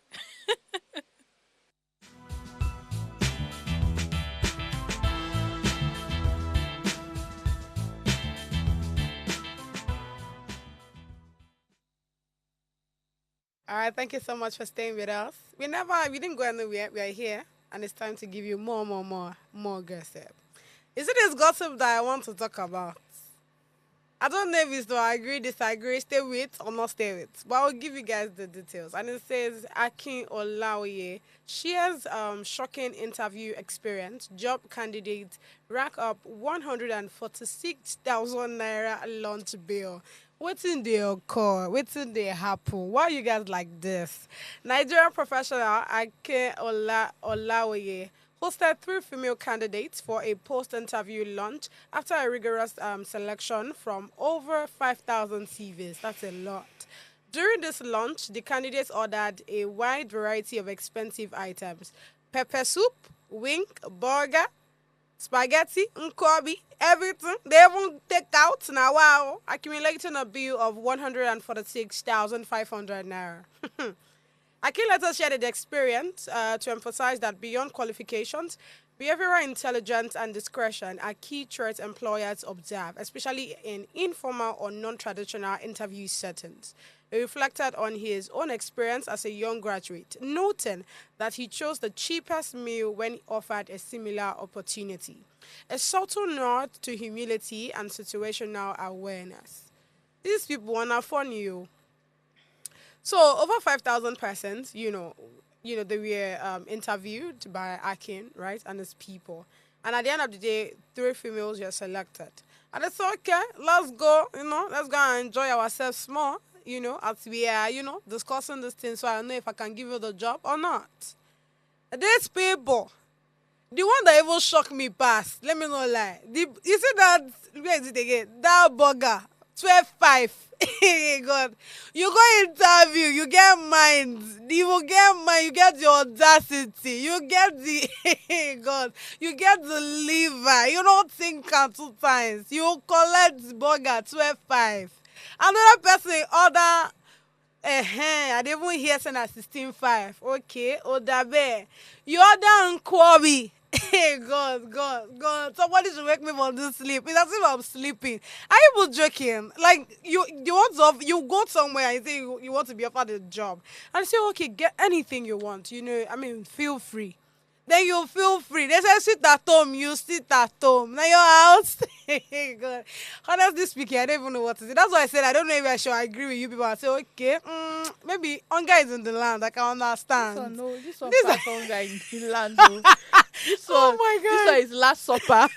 All right, thank you so much for staying with us. We didn't go anywhere. We are here, and it's time to give you more gossip. Is it this gossip that I want to talk about? I don't know if it's to agree, disagree, stay with or not stay with, but I'll give you guys the details. And it says Akin Olaoye shares shocking interview experience. Job candidate rack up 146,000 naira lunch bill. What's in the occur? What's in the happen? Why you guys like this? Nigerian professional Akin Olaoye hosted 3 female candidates for a post-interview lunch after a rigorous selection from over 5,000 CVs. That's a lot. During this lunch, the candidates ordered a wide variety of expensive items: pepper soup, wing, burger, spaghetti, nkwobi, everything. They even take out now, wow, accumulating a bill of 146,500 naira. Akin later shared the experience to emphasize that beyond qualifications, behavioral intelligence and discretion are key traits employers observe, especially in informal or non-traditional interview settings. He reflected on his own experience as a young graduate, noting that he chose the cheapest meal when offered a similar opportunity. A subtle nod to humility and situational awareness. These people wanna fund you. So over 5,000 persons, they were interviewed by Akin, right, and his people. And at the end of the day, 3 females were selected. And it's okay, let's go, let's go and enjoy ourselves more, as we are, discussing this thing so I know if I can give you the job or not. These people, the one that even shocked me past, let me not lie. You see that, where is it again? That burger, 12.5. God, you go interview, you get minds, you get mind, you get the audacity, you get the God, you get the liver, you don't think 2 times, you collect the burger 12.5. Another person order. I didn't even hear saying at 16.5. Okay, Odabe. You order nkwobi. Hey, God. Somebody should wake me from this sleep. It's as if I'm sleeping. Are you people joking? Like, you go somewhere and say you want to be offered a job. And say, okay, get anything you want. Feel free. Then you feel free. They say sit at home, you sit at home. Now your house. God. Honestly speaking, I don't even know what to say. That's why I said I don't know if I should agree with you people. I say, okay, maybe hunger is in the land. I can understand. This one pass hunger in the land. Though. This one, oh my God. This one is Last Supper.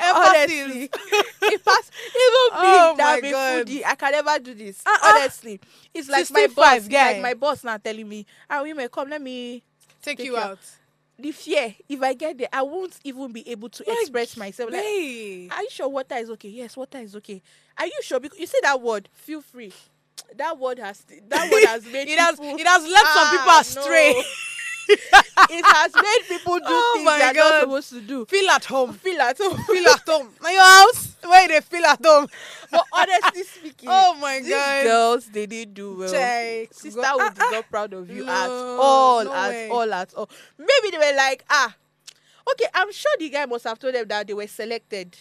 Honestly, it pass even Oh me that my be God. foodie. I can never do this. Honestly, it's like my 65 boss. It's guy. like my boss now telling me, women, come, let me Take you care." out. The fear, if I get there, I won't even be able to express myself. Like, Babe. are you sure water is okay? Yes, water is okay. Are you sure? Because you say that word, feel free. That word has made it has led some people no. astray. It has made people do Oh things my they're God. not supposed to do. Feel at home. Feel at home. Feel at home. Now your house, where they feel at home. But honestly speaking, Oh my these God. girls, they did do well. Check. Sisterhood is not proud of you at No, all, no at way. all, at all. Maybe they were like, okay, I'm sure the guy must have told them that they were selected.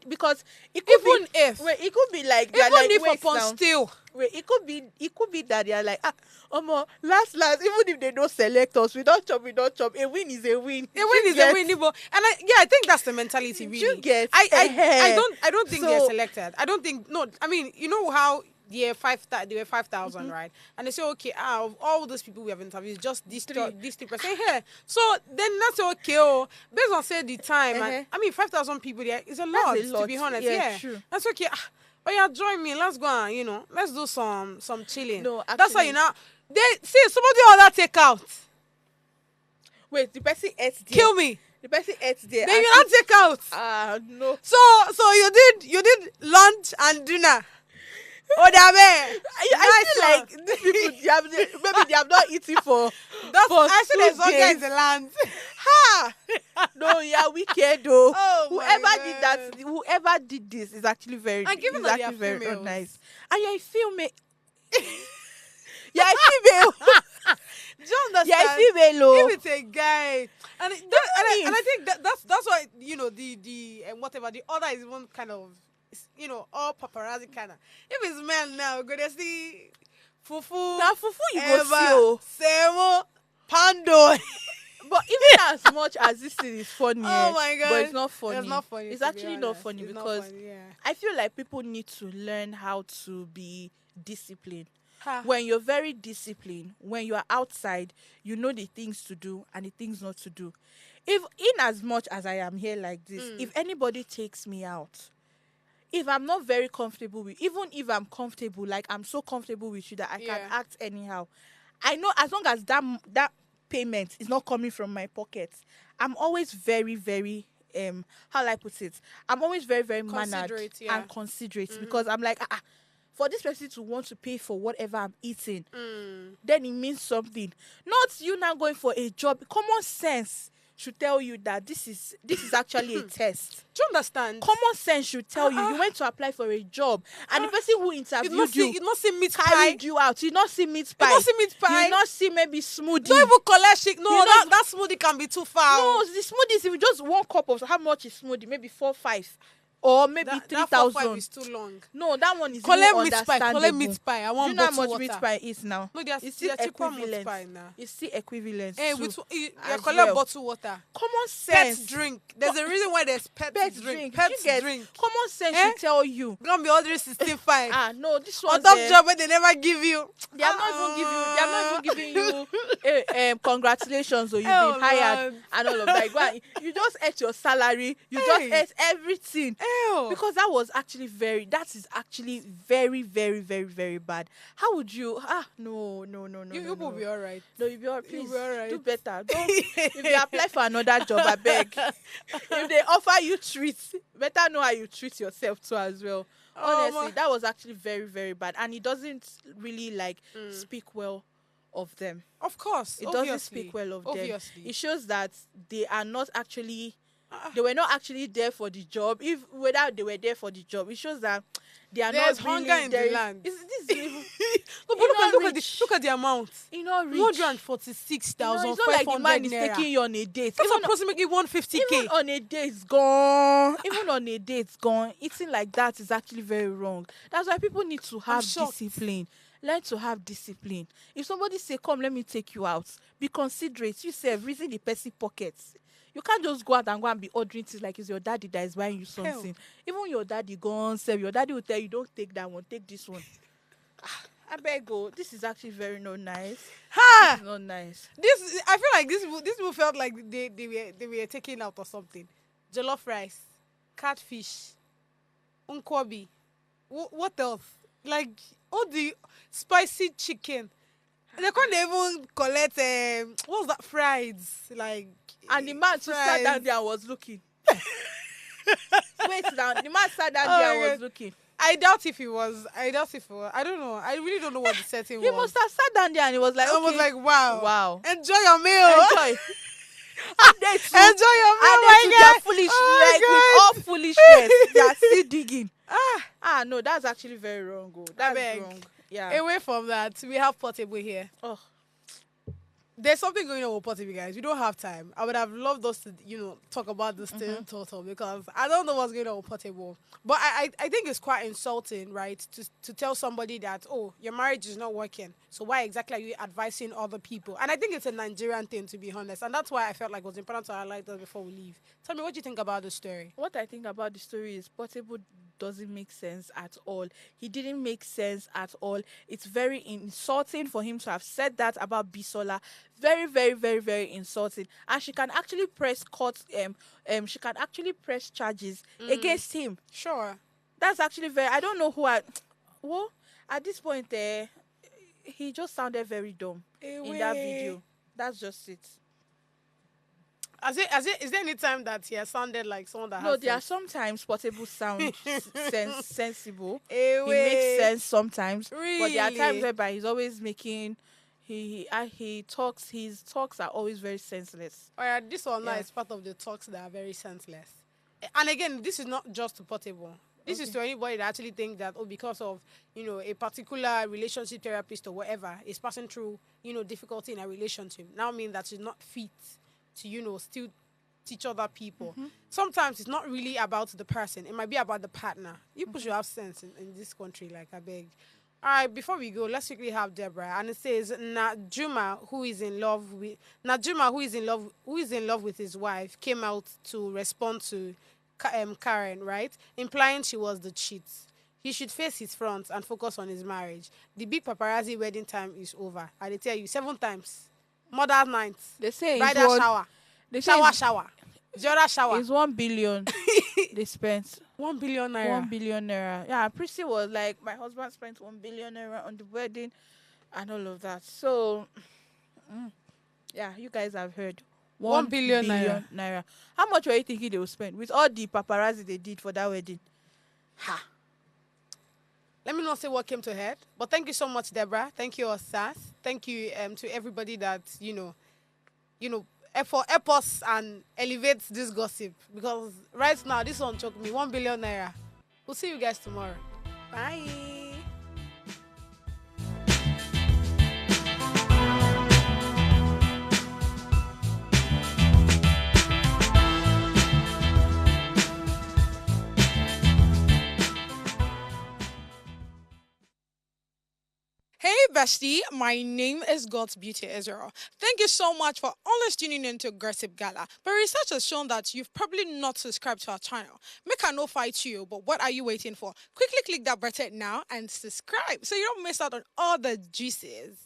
Because it could Even be, if. wait, it could be like they're Even like, if wait upon now. still. Wait, it could be that they're like, last, even if they don't select us, we don't chop. A win is a win. A win is a win, Igbo. And I think that's the mentality, really. You get? I don't think they're So- selected. I don't think, no, I mean, you know how they were 5,000, right? And they say, okay, of all those people we have interviewed, just these 3%. Hey, so then that's okay. Oh, based on say the time, and, I mean, 5,000 people there is a lot, to be honest. Yeah, true. that's okay. Oh yeah, join me. Let's go and let's do some chilling. No, that's how actually- they see somebody order take out. Wait, the person ate there. Kill me. The person ate there. Then and you not take out. no. So you did lunch and dinner. Oh, damn. I feel like these people, maybe they have not eaten for That's for actually 2 there's hunger days. in the land. Ha! No, yeah, wicked though. Oh, my Whoever did that, God. whoever did this is actually very, And given is that they are actually very females. nice. And you're a female. You're a female. Do you understand? You're a female. Oh. If it's a guy, and and I think that's why the whatever the other is even kind of all paparazzi kind of. If it's men now, go to see fufu. Now, fufu, you go see. Oh. Semo, pando. But even as much as this thing is funny, Oh my God. but it's not funny. It's not funny. It's to be actually not honest. funny It's not because funny, yeah. I feel like people need to learn how to be disciplined. Ha. When you're very disciplined, when you are outside, you know the things to do and the things not to do. If in as much as I am here like this, if anybody takes me out, if I'm not very comfortable with, even if I'm comfortable, like I'm so comfortable with you that I can act anyhow, I know as long as that payment is not coming from my pocket, I'm always very, very how will I put it? I'm always very, very mannered and considerate because I'm like, for this person to want to pay for whatever I'm eating, then it means something. Not you now going for a job. Common sense should tell you that this is actually a test. Do you understand? Common sense should tell you went to apply for a job and the person who interviewed you not see meat pie. carried you out. You not see meat pie. You not see meat pie. You not see maybe smoothie. Don't even collect shit. No, You that smoothie can be too far. No, the smoothies, if you just 1 cup of how much is smoothie? Maybe 4, 5. Or maybe that 3,000. is too long. No, that one is Collect even meat pie. understandable. Collect meat pie. I Do want you know how bottled much meat water. pie is now? No, there's It's still cheaper meat equivalent. pie now. It's still equivalent. Hey, to you as collect well. bottled water. Common Pet sense. drink. There's a reason why there's pet drink. Pet You get- drink. Common sense Eh? should tell you. Gonna be ordering 65. No, this On one. top job where they never give you. They are not even giving you congratulations or you've Oh, been hired Lord. and all of that. You just ate your salary. You Hey. just ate everything. Ew. Because that is actually very, very, very, very bad. How would you? No. You will be alright. No, you'll be alright. You'll Please be alright. do better. Don't. If you apply for another job, I beg. If they offer you treats, better know how you treat yourself too as well. Honestly, that was actually very, very bad, and it doesn't really speak well of them. Of course. It doesn't speak well of them. Obviously. It shows that they are not actually. They were not actually there for the job. If whether they were there for the job, it shows that they are There's not really hunger in the there. land. This is even, No, but look at the amount. you know, rich. 146,500 It's not like the man is naira. taking you on a date. That's Even approximately 150k. Even on a day, it's gone. Even on a day, it's gone. Eating like that is actually very wrong. That's why people need to have shocked. discipline. Learn to have discipline. If somebody say, "Come, let me take you out," be considerate. You say, reason the person pockets. You can't just go out and go and be ordering things like it's your daddy that is buying you something. Even your daddy gone sell. Your daddy will tell you, "Don't take that one. Take this one." I beg go. This is actually very not nice. Ha! This is not nice. I feel like this people felt like they were taken out or something. Jollof rice, catfish, unkwobi. What else? Like all the spicy chicken. They can't even collect what's that fries like. And the man too sat down there and was looking. Wait now, the man sat down there and was looking. I doubt if he was. I don't know. I really don't know what the setting He was. must have sat down there and he was like, I was okay. like, wow. Wow. Enjoy your meal. Enjoy. And they too, Enjoy your meal, and my they too, guy. they are foolish. Oh Like my with God. all foolishness, they are still digging. No, that's actually very wrong. That's beg. wrong. Yeah. Away from that, we have Portable here. Oh. There's something going on with Portable, guys. We don't have time. I would have loved us to, talk about this thing total because I don't know what's going on with Portable. But I think it's quite insulting, right, to tell somebody that, oh, your marriage is not working. So why exactly are you advising other people? And I think it's a Nigerian thing, to be honest. And that's why I felt like it was important to highlight that before we leave. Tell me, what do you think about the story? What I think about the story is Portable doesn't make sense at all. He didn't make sense at all. It's very insulting for him to have said that about Bisola. Very, very, very, very insulting. And she can actually press she can actually press charges against him. Sure. That's actually I don't know well, at this point he just sounded very dumb in that video. That's just it. Is there any time that he has sounded like someone that No, has there are sense? sometimes Portable sound sensible. Eh, He makes wait. sense sometimes, but there are times Really? whereby he's always making he talks. His talks are always very senseless. Oh yeah, this one now Yeah. is part of the talks that are very senseless. And again, this is not just to Portable. This is Okay. to anybody that actually think that, oh, because of, a particular relationship therapist or whatever is passing through, difficulty in a relationship, now mean that she's not fit to, still teach other people. Sometimes it's not really about the person. It might be about the partner. People should have sense in this country, like, I beg. All right, before we go, let's quickly have Deborah. And it says, Najuma, who is in love with with his wife, came out to respond to Karen, right? Implying she was the cheat. He should face his front and focus on his marriage. The big paparazzi wedding time is over. I they tell you 7 times. Mother's night. They say it's Bridal one. shower. They say Shower. The other shower. it's 1 billion. They spent 1 billion naira. 1 billion naira. Yeah, Prissy was like, my husband spent 1 billion naira on the wedding, and all of that. So, yeah, you guys have heard. 1 billion naira. How much were you thinking they would spend with all the paparazzi they did for that wedding? Ha. Let me not say what came to head, but thank you so much, Deborah. Thank you, Osas. Thank you to everybody that, help us and elevate this gossip. Because right now, this one took me 1 billion naira. We'll see you guys tomorrow. Bye. Hey bestie, my name is God's Beauty Israel. Thank you so much for always tuning in to Gossip Gala. But research has shown that you've probably not subscribed to our channel. Make a no fight you, but what are you waiting for? Quickly click that button now and subscribe so you don't miss out on all the juices.